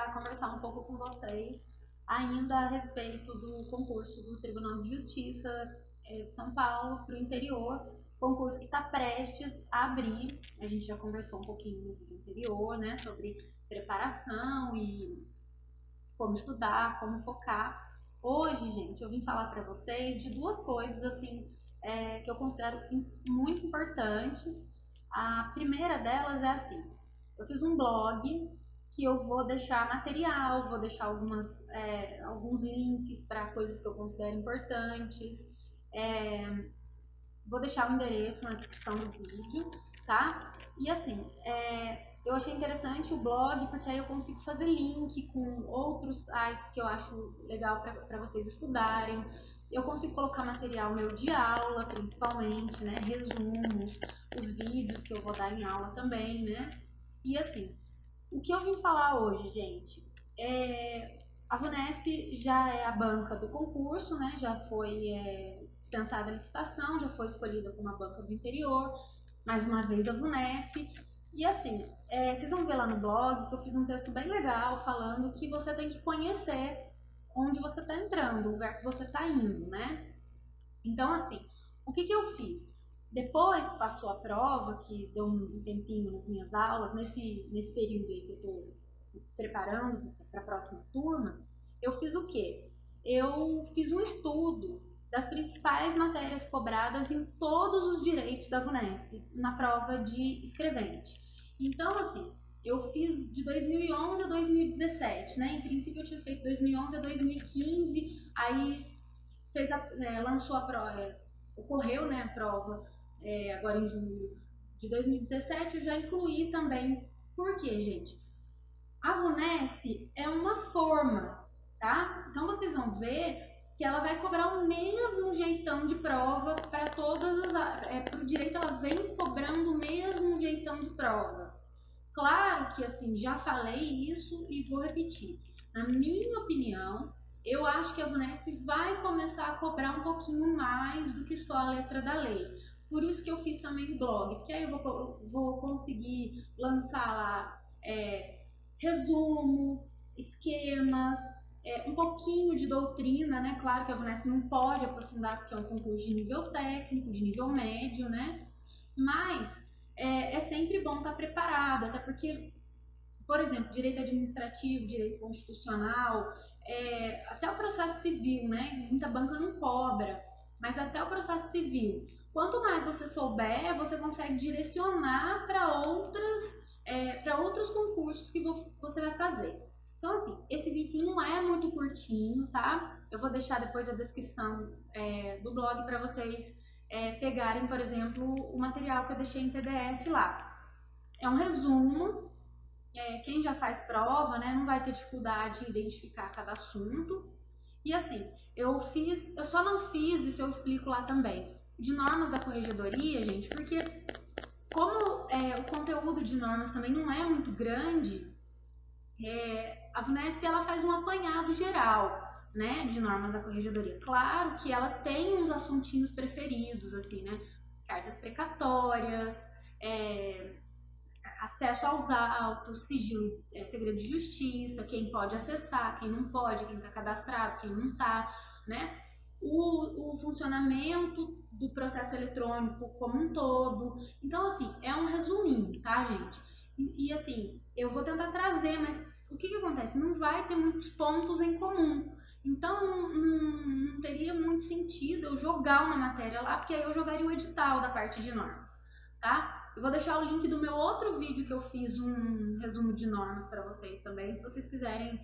para conversar um pouco com vocês ainda a respeito do concurso do Tribunal de Justiça de São Paulo para o interior, concurso que está prestes a abrir. A gente já conversou um pouquinho no vídeo anterior, né, sobre preparação e como estudar, como focar. Hoje, gente, eu vim falar para vocês de duas coisas assim que eu considero muito importantes. A primeira delas é assim: eu fiz um blog que eu vou deixar material, vou deixar alguns links para coisas que eu considero importantes. É, Vou deixar o endereço na descrição do vídeo, tá? E assim, eu achei interessante o blog porque aí eu consigo fazer link com outros sites que eu acho legal para vocês estudarem. Eu consigo colocar material meu de aula, principalmente, né? Resumos, os vídeos que eu vou dar em aula também, né? E assim, o que eu vim falar hoje, gente, a VUNESP já é a banca do concurso, né? Já foi dispensada a licitação, já foi escolhida como a banca do interior, mais uma vez a VUNESP. E assim, vocês vão ver lá no blog que eu fiz um texto bem legal falando que você tem que conhecer onde você está entrando, o lugar que você está indo, né? Então, assim, o que eu fiz? Depois que passou a prova, que deu um tempinho nas minhas aulas, nesse período aí que eu estou preparando para a próxima turma, eu fiz o quê? Eu fiz um estudo das principais matérias cobradas em todos os direitos da VUNESP, na prova de escrevente. Então, assim, eu fiz de 2011 a 2017, né? Em princípio eu tinha feito 2011 a 2015, aí lançou a prova, ocorreu, né, a prova agora em julho de 2017, eu já incluí também. Por quê, gente? A VUNESP é uma forma, tá? Então vocês vão ver que ela vai cobrar o mesmo jeitão de prova para todas as para o direito ela vem cobrando o mesmo jeitão de prova. Claro que assim, já falei isso e vou repetir. Na minha opinião, eu acho que a VUNESP vai começar a cobrar um pouquinho mais do que só a letra da lei. Por isso que eu fiz também o blog, porque aí eu vou conseguir lançar lá resumo, esquemas, um pouquinho de doutrina, né? Claro que a VUNESP não pode aprofundar porque é um concurso de nível técnico, de nível médio, né? Mas é sempre bom estar preparado, até porque, por exemplo, direito administrativo, direito constitucional, até o processo civil, né? Muita banca não cobra, mas até o processo civil. Quanto mais você souber, você consegue direcionar para outros concursos que você vai fazer. Então, assim, esse vídeo não é muito curtinho, tá? Eu vou deixar depois a descrição do blog para vocês pegarem, por exemplo, o material que eu deixei em PDF lá. É um resumo. Quem já faz prova, né, não vai ter dificuldade em identificar cada assunto. E assim, eu só não fiz, isso eu explico lá também, de normas da corregedoria, gente, porque como o conteúdo de normas também não é muito grande, a VUNESP ela faz um apanhado geral, né, de normas da corregedoria. Claro que ela tem uns assuntinhos preferidos, assim, né, cartas precatórias, é, acesso aos autos, sigilo, segredo de justiça, quem pode acessar, quem não pode, quem está cadastrado, quem não está, né? O funcionamento do processo eletrônico como um todo. Então, assim, é um resuminho, tá, gente? Assim, eu vou tentar trazer, mas o que acontece? Não vai ter muitos pontos em comum. Então, não teria muito sentido eu jogar uma matéria lá, porque aí eu jogaria o edital da parte de normas, tá? Eu vou deixar o link do meu outro vídeo que eu fiz um resumo de normas para vocês também, se vocês quiserem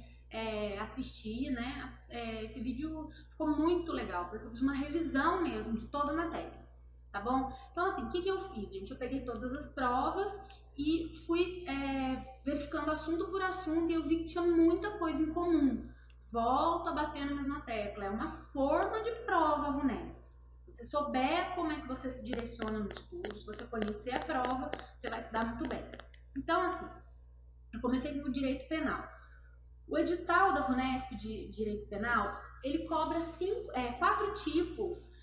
assistir, né? Esse vídeo ficou muito legal, porque eu fiz uma revisão mesmo de toda a matéria, tá bom? Então, assim, o que eu fiz, gente? Eu peguei todas as provas e fui verificando assunto por assunto e eu vi que tinha muita coisa em comum. Volto a bater na mesma tecla, é uma forma de prova, VUNESP. Se você souber como é que você se direciona no estudo, se você conhecer a prova, você vai se dar muito bem. Então, assim, eu comecei no direito penal. O edital da VUNESP de direito penal, ele cobra 4 tipos,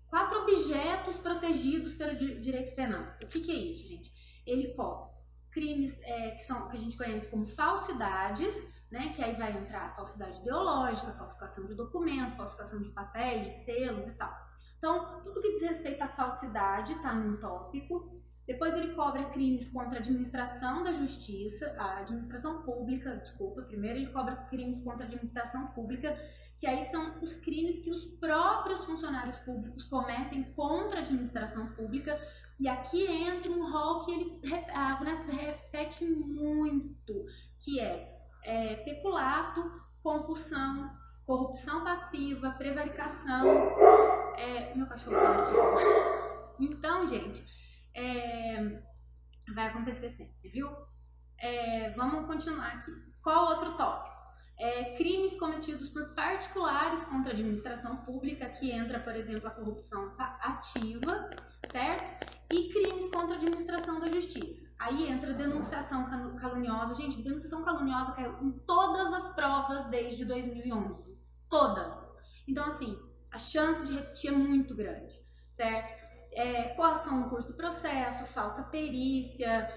4 objetos protegidos pelo direito penal. O que é isso, gente? Ele cobra crimes que a gente conhece como falsidades, né, que aí vai entrar falsidade ideológica, falsificação de documentos, falsificação de papéis, de selos e tal. Então, tudo que diz respeito à falsidade está num tópico. Depois ele cobra crimes contra a administração da justiça, a administração pública, desculpa, primeiro ele cobra crimes contra a administração pública, que aí são os crimes que os próprios funcionários públicos cometem contra a administração pública. E aqui entra um rol que a Unesp repete muito, que é peculato, concussão, corrupção passiva, prevaricação. Meu cachorro tá latindo. Então, gente, vai acontecer sempre, viu? Vamos continuar aqui. Qual outro tópico? Crimes cometidos por particulares contra a administração pública, que entra, por exemplo, a corrupção ativa, certo? E crimes contra a administração da justiça. Aí entra a denunciação caluniosa. Gente, denunciação caluniosa caiu em todas as provas desde 2011. Todas. Então, assim, a chance de repetir é muito grande, certo? Coação no curso do processo, falsa perícia,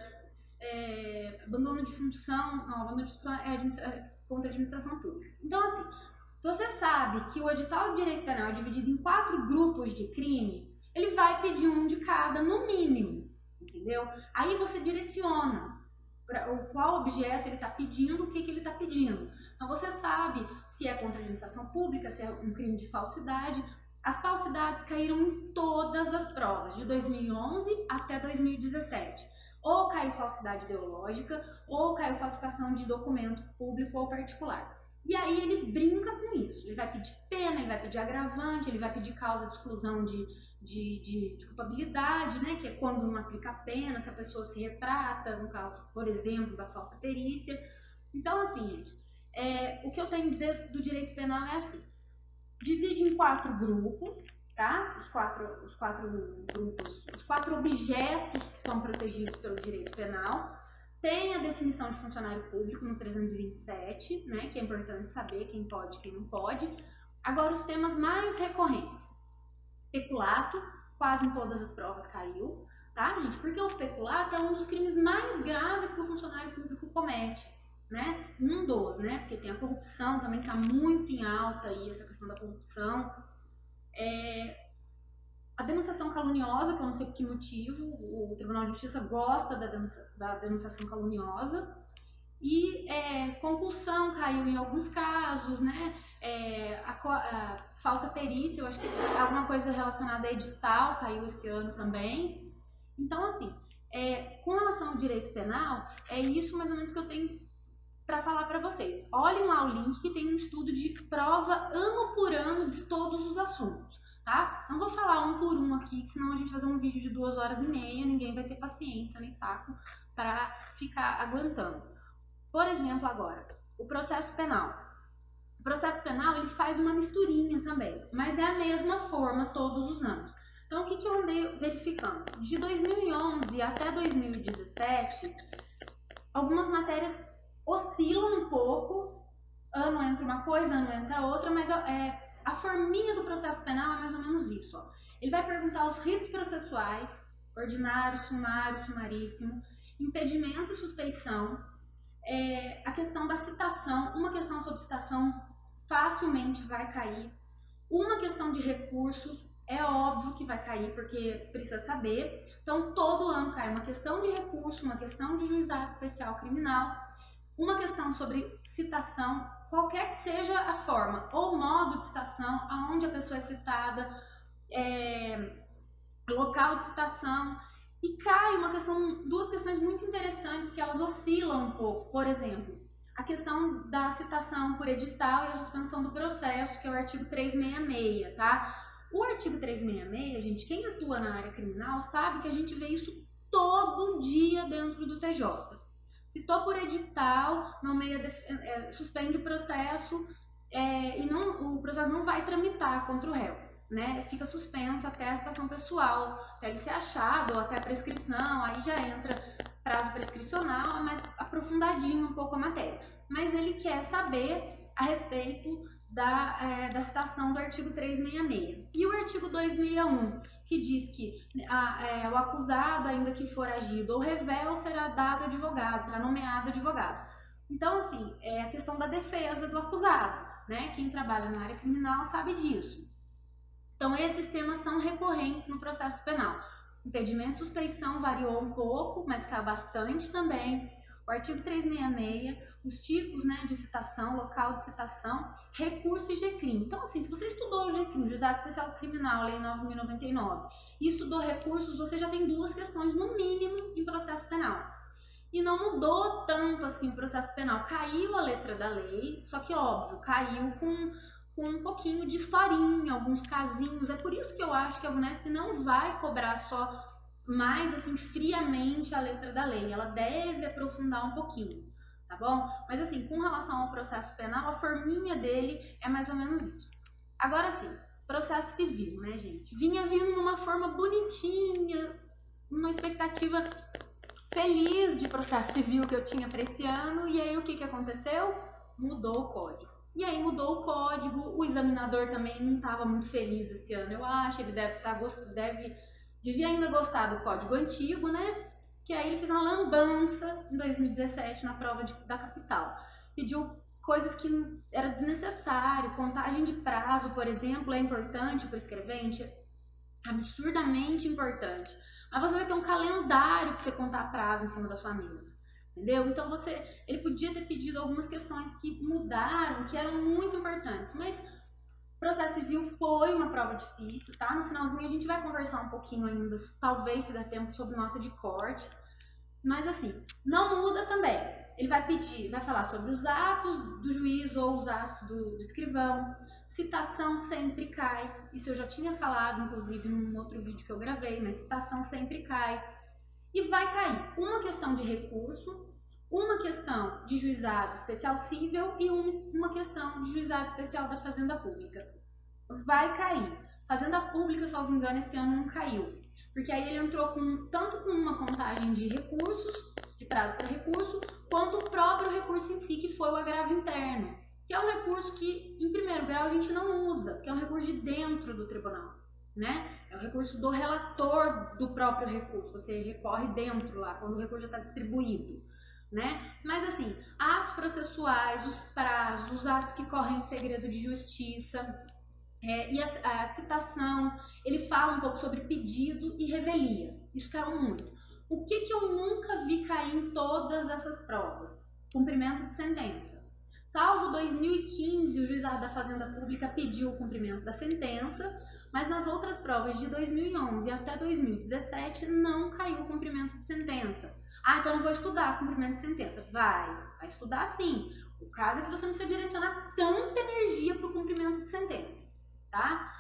abandono de função. Não, abandono de função contra a administração pública. Então, assim, se você sabe que o edital de direito penal é dividido em 4 grupos de crime, ele vai pedir um de cada, no mínimo, entendeu? Aí você direciona para qual objeto ele está pedindo, o que ele está pedindo. Então, você sabe se é contra a administração pública, se é um crime de falsidade. As falsidades caíram em todas as provas, de 2011 até 2017. Ou caiu falsidade ideológica, ou caiu falsificação de documento público ou particular. E aí ele brinca com isso. Ele vai pedir pena, ele vai pedir agravante, ele vai pedir causa de exclusão de culpabilidade, né? Que é quando não aplica a pena, se a pessoa se retrata, no caso, por exemplo, da falsa perícia. Então, assim, gente, o que eu tenho a dizer do direito penal é assim: divide em 4 grupos, tá? Os quatro grupos, os 4 objetos que são protegidos pelo direito penal. Tem a definição de funcionário público no 327, né? Que é importante saber quem pode e quem não pode. Agora, os temas mais recorrentes. Peculato, quase em todas as provas caiu, tá, gente? Porque o peculato é um dos crimes mais graves que o funcionário público comete, né? Um dos, né? Porque tem a corrupção também, que está muito em alta aí, essa questão da corrupção. A denunciação caluniosa, que eu não sei por que motivo, o Tribunal de Justiça gosta da denunciação caluniosa. E concussão caiu em alguns casos, né? A falsa perícia, eu acho que alguma coisa relacionada a edital caiu esse ano também. Então, assim, com relação ao direito penal, é isso mais ou menos que eu tenho para falar para vocês. Olhem lá o link que tem um estudo de prova ano por ano de todos os assuntos, tá? Não vou falar um por um aqui, senão a gente vai fazer um vídeo de 2h30, ninguém vai ter paciência nem saco para ficar aguentando. Por exemplo, agora, o processo penal. O processo penal, ele faz uma misturinha também, mas é a mesma forma todos os anos. Então, o que eu andei verificando? De 2011 até 2017, algumas matérias oscilam um pouco, ano entra uma coisa, ano entra outra, mas a forminha do processo penal é mais ou menos isso. Ó. Ele vai perguntar os ritos processuais, ordinário, sumário, sumaríssimo, impedimento e suspeição, a questão da citação, uma questão sobre citação facilmente vai cair, uma questão de recursos é óbvio que vai cair, porque precisa saber. Então, todo ano cai uma questão de recurso, uma questão de juizado especial criminal, uma questão sobre citação, qualquer que seja a forma ou modo de citação, aonde a pessoa é citada, local de citação. E cai duas questões muito interessantes que elas oscilam um pouco. Por exemplo, a questão da citação por edital e a suspensão do processo, que é o artigo 366, tá? O artigo 366, gente, quem atua na área criminal sabe que a gente vê isso todo dia dentro do TJ. Citou por edital, suspende o processo e o processo não vai tramitar contra o réu. Né, fica suspenso até a citação pessoal, até ele ser achado, ou até a prescrição, aí já entra prazo prescricional, é mais aprofundadinho um pouco a matéria. Mas ele quer saber a respeito da citação do artigo 366. E o artigo 261, que diz que o acusado, ainda que for agido ou revel, será dado advogado, será nomeado advogado. Então, assim, é a questão da defesa do acusado, né? Quem trabalha na área criminal sabe disso. Então, esses temas são recorrentes no processo penal. Impedimento e suspeição variou um pouco, mas caiu bastante também. O artigo 366, os tipos, né, de citação, local de citação, recurso e GCRIM. Então, assim, se você estudou o GCRIM, Juizado Especial Criminal, Lei 9.099, e estudou recursos, você já tem 2 questões, no mínimo, em processo penal. E não mudou tanto assim o processo penal. Caiu a letra da lei, só que, óbvio, caiu com um pouquinho de historinha, alguns casinhos. É por isso que eu acho que a VUNESP não vai cobrar só mais assim friamente a letra da lei. Ela deve aprofundar um pouquinho, tá bom? Mas assim, com relação ao processo penal, a forminha dele é mais ou menos isso. Agora sim, processo civil, né, gente? Vinha vindo numa forma bonitinha, uma expectativa feliz de processo civil que eu tinha para esse ano, e aí o que aconteceu? Mudou o código. E aí mudou o código, o examinador também não estava muito feliz esse ano, eu acho, ele devia ainda gostar do código antigo, né? Que aí ele fez uma lambança em 2017 na prova da capital. Pediu coisas que era desnecessário, contagem de prazo, por exemplo, é importante para o escrevente, absurdamente importante. Mas você vai ter um calendário para você contar prazo em cima da sua mesa, entendeu? Então ele podia ter pedido algumas questões que mudaram, que eram muito importantes, mas processo civil foi uma prova difícil, tá? No finalzinho a gente vai conversar um pouquinho ainda, talvez se der tempo, sobre nota de corte, mas assim, não muda também. Ele vai falar sobre os atos do juiz ou os atos do escrivão. Citação sempre cai. Isso eu já tinha falado, inclusive, num outro vídeo que eu gravei, mas citação sempre cai. E vai cair uma questão de recurso, uma questão de juizado especial cível e uma questão de juizado especial da Fazenda Pública. Vai cair. Fazenda Pública, salvo engano, esse ano não caiu. Porque aí ele entrou tanto com uma contagem de recursos, de prazo para recurso, quanto o próprio recurso em si, que foi o agravo interno, que é um recurso que, em primeiro grau, a gente não usa, que é um recurso de dentro do tribunal, né? É o recurso do relator do próprio recurso, você recorre dentro lá, quando o recurso já está distribuído, né? Mas assim, atos processuais, os prazos, os atos que correm em segredo de justiça, e a citação, ele fala um pouco sobre pedido e revelia. Isso caiu muito. O que eu nunca vi cair em todas essas provas? Cumprimento de sentença. Salvo 2015, o juizado da Fazenda Pública pediu o cumprimento da sentença, mas nas outras provas de 2011 até 2017 não caiu o cumprimento de sentença. Ah, então eu não vou estudar cumprimento de sentença. Vai estudar sim. O caso é que você não precisa direcionar tanta energia para o cumprimento de sentença. Tá?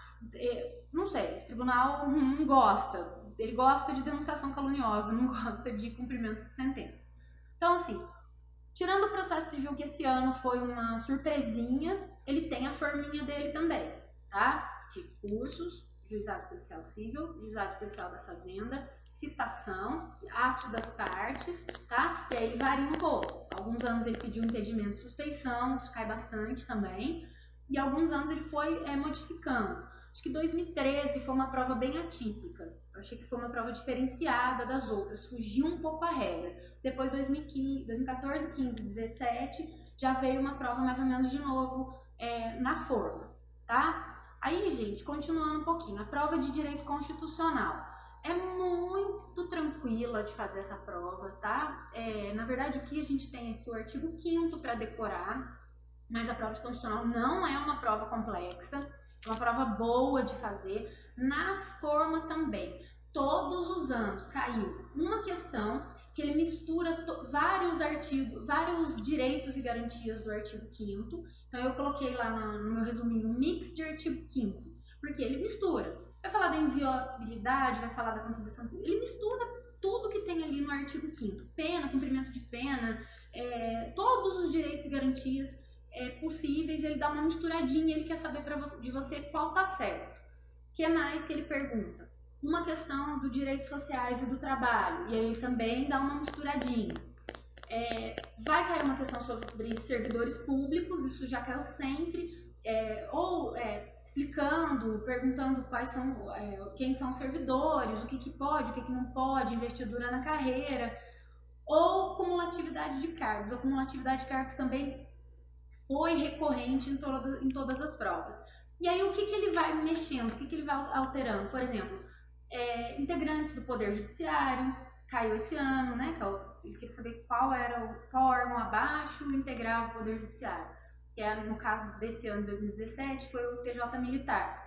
Não sei, o tribunal não gosta, ele gosta de denunciação caluniosa, não gosta de cumprimento de sentença. Então, assim, tirando o processo civil, que esse ano foi uma surpresinha, ele tem a forminha dele também, tá? Recursos, juizado especial civil, juizado especial da fazenda, citação, atos das partes, tá? E aí varia um pouco. Alguns anos ele pediu impedimento de suspeição, isso cai bastante também. E alguns anos ele foi modificando. Acho que 2013 foi uma prova bem atípica. Eu achei que foi uma prova diferenciada das outras, fugiu um pouco a regra. Depois 2014, 15, 17 já veio uma prova mais ou menos de novo na forma, tá? Aí, gente, continuando um pouquinho, a prova de direito constitucional é muito tranquila de fazer essa prova, tá? Na verdade, o que a gente tem aqui, o artigo 5º para decorar, mas a prova de constitucional não é uma prova complexa, é uma prova boa de fazer. Na forma também, todos os anos caiu uma questão que ele mistura vários artigos, vários direitos e garantias do artigo 5º. Então eu coloquei lá no meu resuminho mix de artigo 5º, porque ele mistura. Vai falar da inviolabilidade, vai falar da contribuição civil, ele mistura tudo que tem ali no artigo 5º. Pena, cumprimento de pena, todos os direitos e garantias possíveis, ele dá uma misturadinha, ele quer saber de você qual tá certo. O que mais que ele pergunta? Uma questão do direitos sociais e do trabalho, e aí ele também dá uma misturadinha. Vai cair uma questão sobre servidores públicos, isso já caiu sempre. explicando, perguntando quem são os servidores, o que pode, o que não pode, investidura na carreira, ou cumulatividade de cargos. A cumulatividade de cargos também foi recorrente em todas as provas. E aí o que ele vai mexendo, o que ele vai alterando? Por exemplo, integrantes do Poder Judiciário, caiu esse ano, né? Ele queria saber qual órgão abaixo integrava o Poder Judiciário, que era, no caso desse ano, 2017, foi o TJ Militar.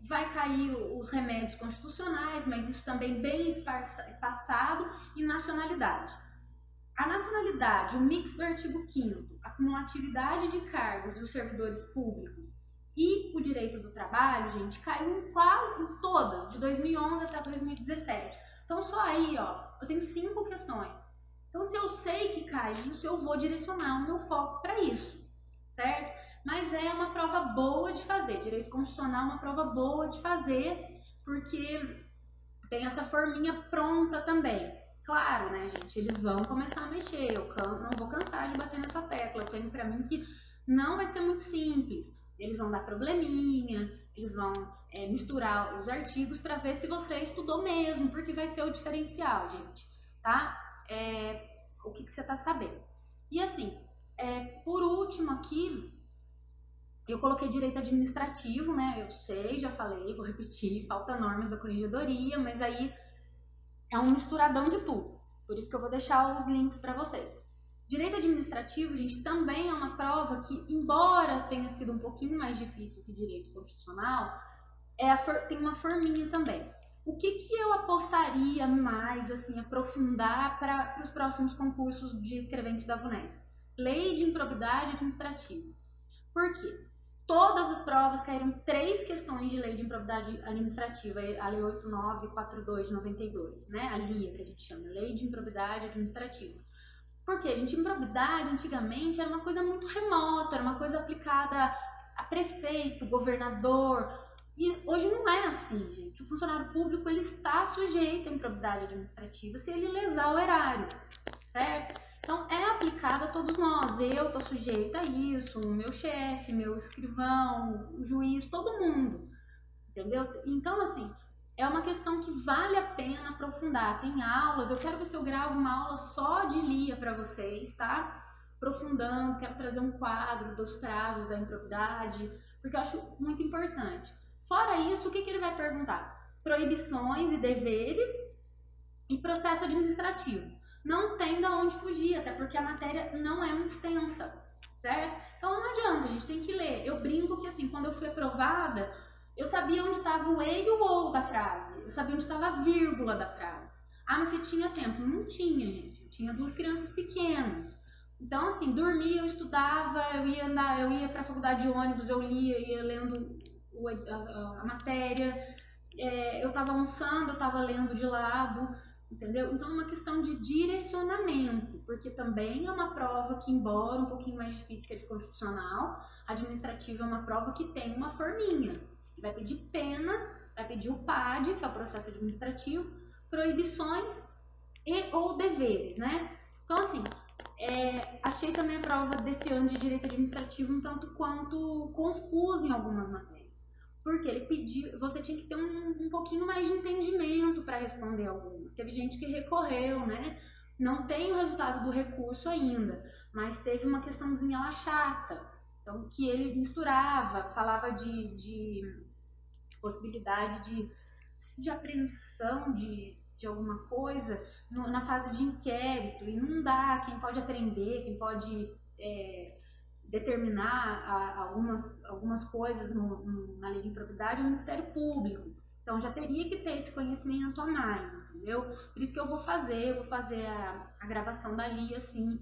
Vai cair os remédios constitucionais, mas isso também bem espaçado, e nacionalidade. A nacionalidade, o mix do artigo 5º, a cumulatividade de cargos dos servidores públicos e o direito do trabalho, gente, caiu em todas, de 2011 até 2017. Então, só aí, ó, eu tenho 5 questões. Então, se eu sei que caiu, eu vou direcionar o meu foco para isso, certo? Mas é uma prova boa de fazer. Direito constitucional é uma prova boa de fazer, porque tem essa forminha pronta também. Claro, né, gente? Eles vão começar a mexer. Eu não vou cansar de bater nessa tecla. Eu tenho pra mim que não vai ser muito simples. Eles vão dar probleminha, eles vão misturar os artigos para ver se você estudou mesmo, porque vai ser o diferencial, gente, tá? O que você tá sabendo. E assim, por último aqui, eu coloquei direito administrativo, né? Eu sei, já falei, vou repetir, falta normas da corregedoria, mas aí é um misturadão de tudo. Por isso que eu vou deixar os links para vocês. Direito administrativo, gente, também é uma prova que, embora tenha sido um pouquinho mais difícil que direito constitucional, tem uma forminha também. O que eu apostaria mais, assim, aprofundar para os próximos concursos de escrevente da VUNESP? Lei de improbidade administrativa. Por quê? Todas as provas caíram 3 questões de lei de improbidade administrativa, a lei 8942 de 92, né? A LIA, que a gente chama, lei de improbidade administrativa. Porque, gente, improbidade antigamente era uma coisa muito remota, era uma coisa aplicada a prefeito, governador, e hoje não é assim, gente. O funcionário público, ele está sujeito à improbidade administrativa se ele lesar o erário, certo? Então, é aplicado a todos nós. Eu estou sujeita a isso, o meu chefe, meu escrivão, o juiz, todo mundo, entendeu? Então, assim, é uma questão que vale a pena aprofundar. Tem aulas, eu quero ver se eu gravo uma aula só de LIA para vocês, tá? Aprofundando, quero trazer um quadro dos prazos da improbidade, porque eu acho muito importante. Fora isso, o que ele vai perguntar? Proibições e deveres e processo administrativo. Não tem de onde fugir, até porque a matéria não é muito extensa, certo? Então não adianta, a gente tem que ler. Eu brinco que assim, quando eu fui aprovada, eu sabia onde estava o e e o ou da frase, eu sabia onde estava a vírgula da frase. Ah, mas você tinha tempo? Não tinha, gente. Eu tinha 2 crianças pequenas. Então, assim, dormia, eu estudava, eu ia para a faculdade de ônibus, eu ia lendo a matéria, eu estava almoçando, eu estava lendo de lado. Entendeu? Então é uma questão de direcionamento, porque também é uma prova que, embora um pouquinho mais difícil que a de constitucional, administrativa é uma prova que tem uma forminha. Vai pedir pena, vai pedir o PAD, que é o processo administrativo, proibições e ou deveres, né? Então, assim, achei também a prova desse ano de direito administrativo um tanto quanto confusa em algumas matérias. Porque ele pediu, você tinha que ter um pouquinho mais de entendimento para responder algumas. Teve gente que recorreu, né? Não tem o resultado do recurso ainda, mas teve uma questãozinha lá chata. Então, que ele misturava, falava de possibilidade de apreensão de alguma coisa na fase de inquérito, e não dá. Quem pode aprender, quem pode determinar algumas coisas na lei de improbidade é o Ministério Público. Então já teria que ter esse conhecimento a mais, entendeu? Por isso que eu vou fazer a gravação dali assim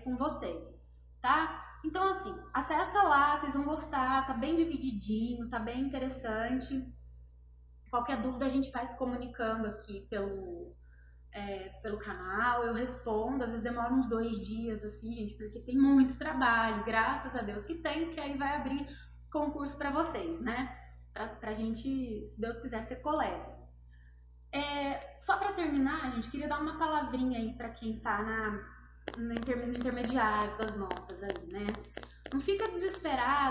com vocês, tá? Então assim, acessa lá, vocês vão gostar, tá bem divididinho, tá bem interessante. Qualquer dúvida a gente vai se comunicando aqui pelo canal, eu respondo, às vezes demora uns 2 dias, assim, gente, porque tem muito trabalho, graças a Deus que tem, porque aí vai abrir concurso para vocês, né? Pra gente, se Deus quiser, ser colega. Só para terminar, gente, queria dar uma palavrinha aí para quem tá no intermediário das notas aí, né? Não fica desesperado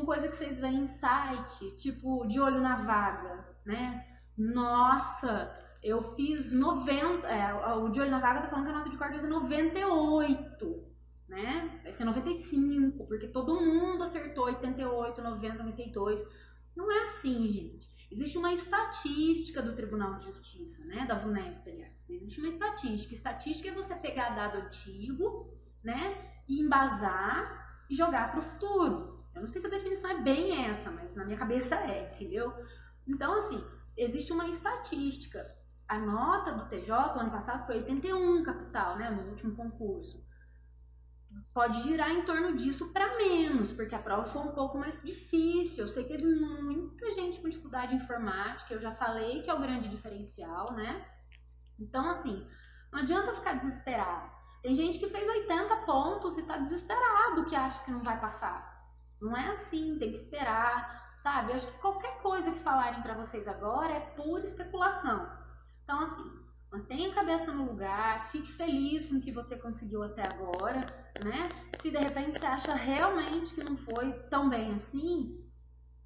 coisa que vocês veem em site, tipo, de olho na vaga, né? Nossa, eu fiz 90, o de olho na vaga tá falando que a nota de corte vai ser 98, né? Vai ser 95, porque todo mundo acertou 88, 90, 92. Não é assim, gente. Existe uma estatística do Tribunal de Justiça, né? Da VUNESP, aliás. Existe uma estatística. Estatística é você pegar dado antigo, né? E embasar e jogar para o futuro. Eu não sei se a definição é bem essa, mas na minha cabeça é, entendeu? Então, assim, existe uma estatística. A nota do TJ, ano passado, foi 81 capital, né? No último concurso. Pode girar em torno disso para menos, porque a prova foi um pouco mais difícil. Eu sei que teve muita gente com dificuldade em informática, eu já falei que é o grande diferencial, né? Então, assim, não adianta ficar desesperado. Tem gente que fez 80 pontos e tá desesperado, que acha que não vai passar. Não é assim, tem que esperar, sabe? Eu acho que qualquer coisa que falarem para vocês agora é pura especulação. Então, assim, mantenha a cabeça no lugar, fique feliz com o que você conseguiu até agora, né? Se de repente você acha realmente que não foi tão bem assim,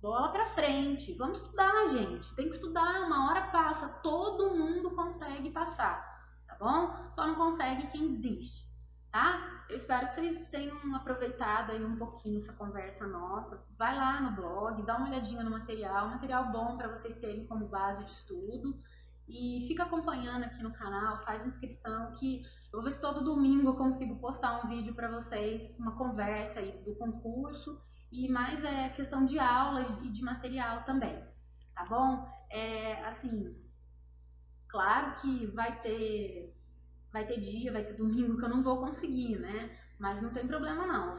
bola pra frente. Vamos estudar, gente. Tem que estudar, uma hora passa, todo mundo consegue passar, tá bom? Só não consegue quem desiste, tá? Eu espero que vocês tenham aproveitado aí um pouquinho essa conversa nossa. Vai lá no blog, dá uma olhadinha no material bom para vocês terem como base de estudo. E fica acompanhando aqui no canal, faz inscrição que eu vou ver se todo domingo eu consigo postar um vídeo para vocês, uma conversa aí do concurso e mais questão de aula e de material também, tá bom? Assim, claro que vai ter dia, vai ter domingo que eu não vou conseguir, né? Mas não tem problema não,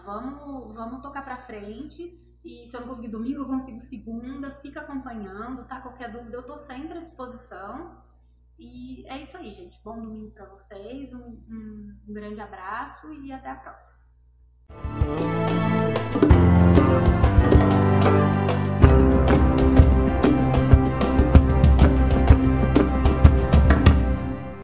vamos tocar pra frente. E se eu não conseguir domingo, eu consigo segunda, fica acompanhando, tá? Qualquer dúvida, eu tô sempre à disposição. E é isso aí, gente. Bom domingo para vocês, um grande abraço e até a próxima.